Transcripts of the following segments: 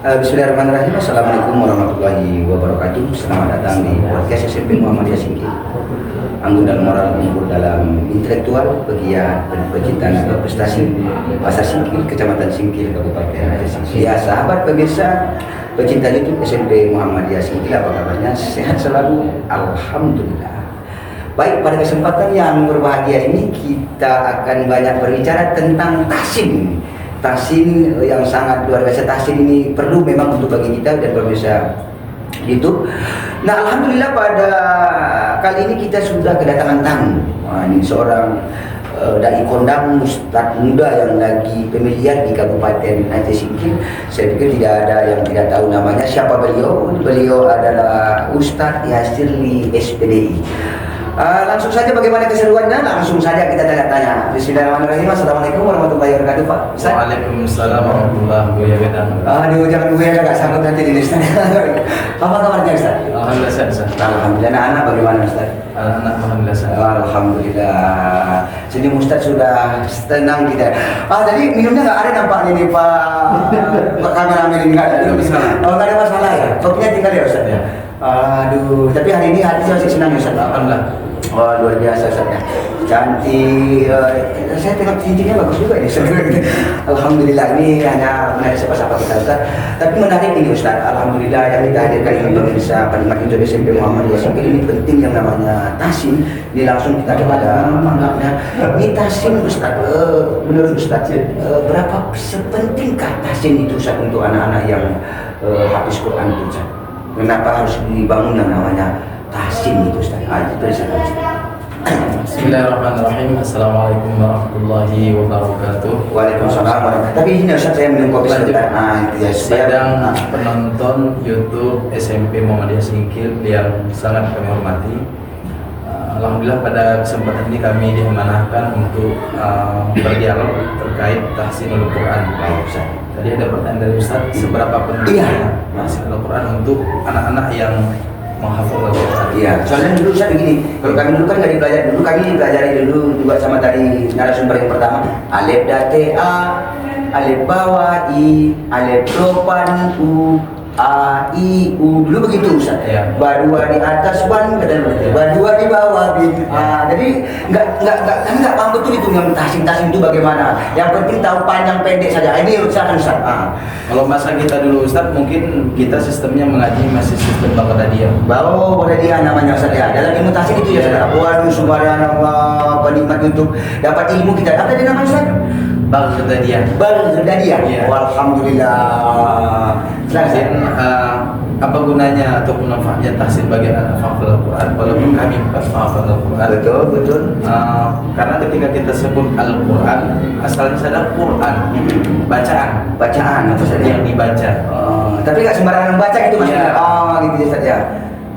Bismillahirrahmanirrahim. Assalamualaikum warahmatullahi wabarakatuh. Selamat datang di podcast SMP Muhammadiyah Singkil. Anggun dan moral unggul dalam intelektual, pegiat, dan pecintaan prestasi Pasar Singkil, Kecamatan Singkil, Kabupaten Aceh Singkil. Ya sahabat pemirsa, pecinta YouTube SMP Muhammadiyah Singkil, apa kabarnya? Sehat selalu, alhamdulillah. Baik, pada kesempatan yang berbahagia ini kita akan banyak berbicara tentang tahsin. Tahsin yang sangat luar biasa. Tahsin ini perlu memang untuk bagi kita dan pemirsa YouTube. Nah, alhamdulillah pada kali ini kita sudah kedatangan tamu. Ini seorang dai kondang ustadz muda yang lagi pemilihan di Kabupaten Aceh Singkil. Saya pikir tidak ada yang tidak tahu namanya. Siapa beliau? Beliau adalah Ustadz Yasirli SPDI. Langsung saja bagaimana keseruannya, langsung saja kita tanya-tanya. Bismillahirrahmanirrahim. Assalamualaikum warahmatullahi wabarakatuh, Pak Ustaz. Waalaikumsalam warahmatullahi wabarakatuh. Aduh, jangan gue ya, gak sanggup nanti di Ustaz. Apa kabarnya Ustaz? Alhamdulillah sehat, Ustaz. Alhamdulillah. Anak-anak bagaimana Ustaz? Anak alhamdulillah sehat. Alhamdulillah. Sini Ustaz sudah tenang kita. Tadi minumnya nggak ada nampaknya nih Pak kameramen ini, nggak ada. Oh, nggak ada masalah ya. Kopinya tinggal ya Ustaz ya. Aduh, tapi hari ini hati saya masih senang ya Ustaz. Alhamdulillah. Wah, luar biasa Ustaz ya. Cantik. Saya tengok cincinnya bagus juga ini Ustaz. Alhamdulillah, ini hanya menarik siapa-siapa kita Ustaz. Tapi menarik ini Ustaz. Alhamdulillah yang kita hadirkan ini pemirsa penikmat YouTube SMP Muhammadiyah Singkil, ini penting yang namanya tahsin. Ini langsung kita kepada maknanya. Ini tahsin Ustaz. Menurut Ustaz, berapa sepentingkah tahsin itu Ustaz untuk anak-anak yang habis Quran itu Ustaz? Kenapa harus dibangun yang namanya tahsin itu Ustaz? Itu saya Bismillahirrahmanirrahim. Assalamualaikum warahmatullahi wabarakatuh. Waalaikumsalam warahmatullahi. Tapi ini Ustaz, saya minum kopi sebentar. Itu ya. Sedang penonton YouTube SMP Muhammadiyah Singkil yang sangat kami hormati. Alhamdulillah pada kesempatan ini kami diamanahkan untuk berdialog terkait tahsinul Quran. Baik Ustaz. Tadi ada pertanyaan dari Ustaz, seberapa pentingnya tahsinul Quran untuk anak-anak yang menghafal Al-Quran? Iya, soalnya dulu Ustaz begini, kalau kami dulu kan nggak dipelajari dulu, kami dipelajari dulu juga sama tadi narasumber yang pertama, alif date a, alif bawah i, alif depan u, a i u, dulu begitu Ustaz. Ya. Badua di atas ban, badua di bawah bin. Jadi kami nggak paham betul itu yang tahsin itu bagaimana. Yang penting tahu panjang pendek saja. Ini Ustaz. Kalau masa kita dulu Ustaz, mungkin kita sistemnya mengaji masih sistem Baghdadiyah. Baghdadiyah namanya Ustaz ya. Dalam ilmu tahsin itu ya Saudara. Waduh, subhanallah, penikmat untuk dapat ilmu kita. Apa tadi namanya Ustaz? Baghdadiyah. Baghdadiyah. Ya. Alhamdulillah. Tahsin apa gunanya ataupun manfaatnya tahsin bagi anak hafal Al-Quran walaupun kami bukan hafal Al-Quran? Betul. Karena ketika kita sebut Al-Quran, asalnya adalah Quran, bacaan atau saja yang dibaca. Tapi nggak sembarangan baca gitu maksudnya. Ya. Gitu saja.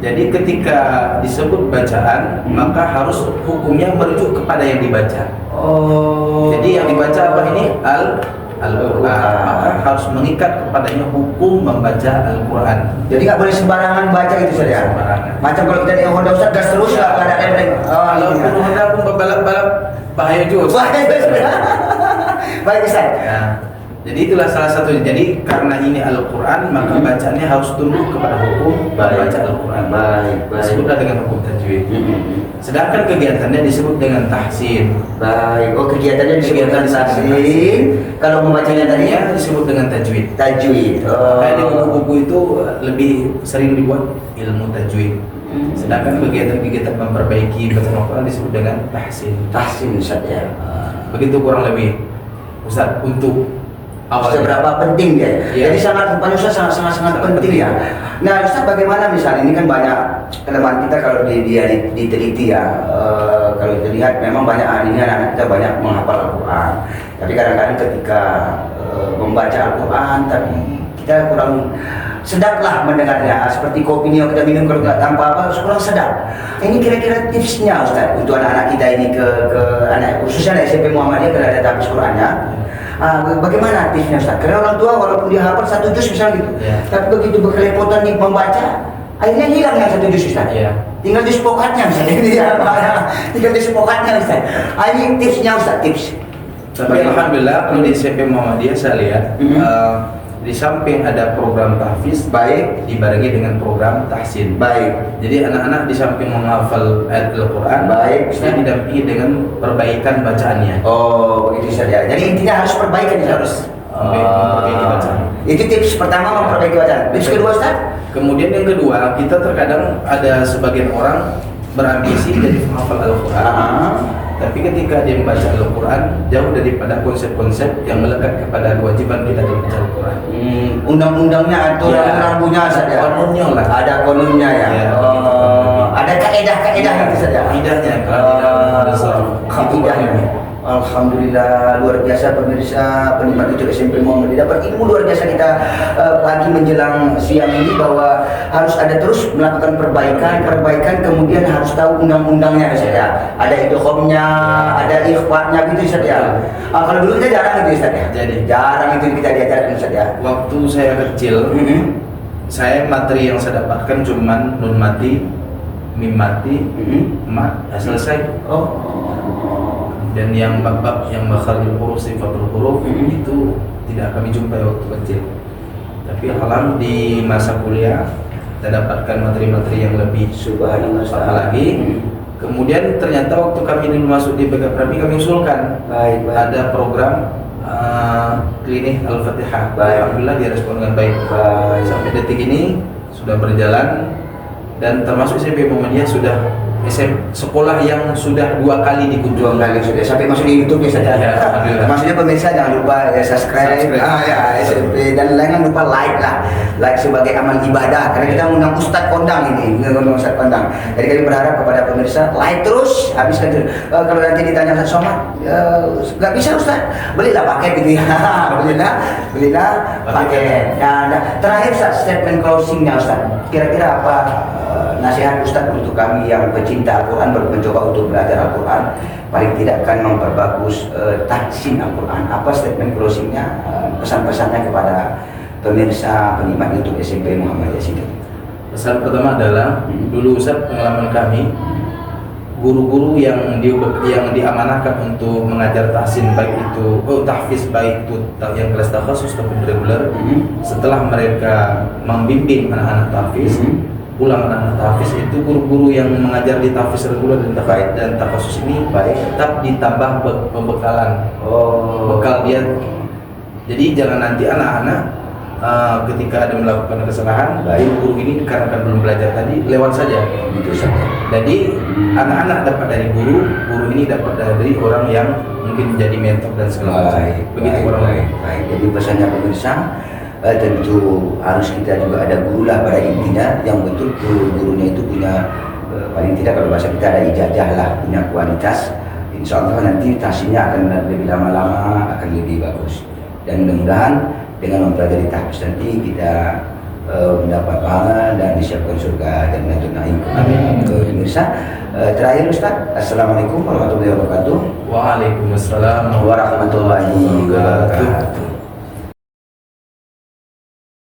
Jadi ketika disebut bacaan, maka harus hukumnya merujuk kepada yang dibaca. Jadi yang dibaca apa ini? Al-Quran, maka harus mengikat kepadanya hukum membaca Al-Quran. Jadi nggak boleh sembarangan baca gitu saja. Sembarangan. Macam kalau kita di Honda Ustaz gas terus nggak ada rem. Kalau Honda pun berbalap-balap bahaya juga. Baik Ustaz. Ya. Jadi itulah salah satunya. Jadi karena ini Al-Quran, maka bacaannya harus tunduk kepada hukum membaca Al-Quran. Baik. Disebutlah dengan hukum tajwid. Sedangkan kegiatannya disebut dengan tahsin. Baik. Kegiatannya disebut dengan tahsin. Kalau membacanya tadi ya disebut dengan tajwid. Tajwid. Kayak di buku-buku itu lebih sering dibuat ilmu tajwid. Sedangkan kegiatan-kegiatan memperbaiki bacaan Al-Quran disebut dengan tahsin. Tahsin Ustaz ya. Begitu kurang lebih Ustaz untuk awalnya. Seberapa penting dia. Ya. Jadi sangat penting ya. Nah Ustaz, bagaimana misalnya ini kan banyak kelemahan kita kalau diteliti ya. Kalau dilihat memang banyak ini anak-anak kita banyak menghafal Al-Quran. Tapi kadang-kadang ketika membaca Al-Quran tapi kita kurang sedap lah mendengarnya. Seperti kopi ini yang kita minum kalau nggak tanpa apa kurang sedap. Ini kira-kira tipsnya Ustaz untuk anak-anak kita ini ke anak khususnya SMP Muhammadiyah kalau ada tahfiz Qurannya. Bagaimana tipsnya Ustaz? Karena orang tua walaupun dia hafal 1 juz misalnya gitu, tapi begitu berkelepotan nih membaca, akhirnya hilang yang 1 juz Ustaz. Tinggal di sepokatnya misalnya. Tinggal di sepokatnya Ustaz. Ini tipsnya Ustaz, tips. Tapi alhamdulillah kalau di SMP Muhammadiyah saya lihat di samping ada program tahfiz, Baik. dibarengi dengan program tahsin. Baik. Jadi anak-anak di samping menghafal ayat Al-Quran, Baik. saya didampingi dengan perbaikan bacaannya. Oh, begitu saja. Jadi intinya harus perbaikan, Harus memperbaiki bacaan. Itu tips pertama, memperbaiki bacaan. Tips kedua, Ustaz? Kemudian yang kedua, kita terkadang ada sebagian orang berambisi jadi penghafal Al-Quran. Tapi ketika dia membaca Al-Quran, jauh daripada konsep-konsep yang melekat kepada kewajiban kita dalam membaca Al-Quran. Undang-undangnya atau rambunya saja. Kononnya lah. Ada kononnya ya. Ya, Ada kaedah-kaedah itu saja. Kaidahnya, kalau tidak itu Kaidahnya. Alhamdulillah, luar biasa pemirsa penikmat YouTube SMP Muhammadiyah. Dapat ilmu luar biasa kita pagi menjelang siang ini, bahwa harus ada terus melakukan perbaikan, kemudian harus tahu undang-undangnya saja. Ada idghamnya, ada ikhfa'nya gitu saja. Kalau dulu kita jarang itu saja. Jadi Jarang itu kita diajarkan saja. waktu saya kecil, saya materi yang saya dapatkan cuman nun mati, mim mati, mat, selesai. Dan yang bab-bab yang makharijul huruf, sifatul huruf itu tidak kami jumpai waktu kecil. Tapi alhamdulillah di masa kuliah kita dapatkan materi-materi yang lebih Subhanallah lagi. Kemudian ternyata waktu kami dulu masuk di BK Prabi, kami usulkan ada program klinik Al-Fatihah. Alhamdulillah direspon dengan baik. Sampai detik ini sudah berjalan, dan termasuk SMP Muhammadiyah sudah sekolah yang sudah 2 kali dikunjungi. 2 kali sudah, sampai masuk di YouTube ya saja. Ya, Maksudnya pemirsa jangan lupa ya subscribe. Ya SMP, dan jangan lupa like sebagai amal ibadah, karena kita mengundang Ustadz kondang ini, Ustadz kondang. Jadi kami berharap kepada pemirsa like terus, habiskan terus. Kalau nanti ditanya Ustadz Somad, nggak bisa Ustadz, belilah paket gitu ya. belilah paket. Nah, terakhir Ustadz, statement closingnya Ustadz, kira-kira apa nasihat Ustadz untuk kami yang pecinta Al-Quran, baru mencoba untuk belajar Al-Quran, paling tidak kan memperbagus tahsin Al-Quran? Apa statement closingnya, pesan-pesannya kepada pemirsa penikmat YouTube SMP Muhammadiyah sini? Pesan pertama adalah, dulu Ustaz, pengalaman kami, guru-guru yang diamanahkan untuk mengajar tahsin, baik itu tahfiz, baik itu yang kelas takhasus ataupun reguler, setelah mereka membimbing anak-anak tahfiz, pulang anak-anak tahfiz itu, guru-guru yang mengajar di tahfiz reguler dan takhasus ini tetap ditambah pembekalan, bekal dia. Jadi jangan nanti anak-anak ketika ada melakukan kesalahan, guru ini dikarenakan belum belajar tadi, lewat saja. Itu saja. Jadi anak-anak dapat dari guru ini dapat dari orang yang mungkin menjadi mentor dan segala macam. Begitu orang lain. Jadi pesannya pemirsa, tentu harus kita juga ada guru lah pada intinya, yang betul gurunya itu punya paling tidak kalau bahasa kita ada ijazah lah, punya kualitas. Insya Allah nanti tahsinnya akan lebih lama-lama, akan lebih bagus. Dan mudah-mudahan dengan mempelajari tahfiz nanti kita mendapat pahala dan disiapkan surga dan Jannatul Naim kepada pemirsa. Terakhir Ustaz, Assalamualaikum warahmatullahi wabarakatuh. Waalaikumsalam warahmatullahi wabarakatuh.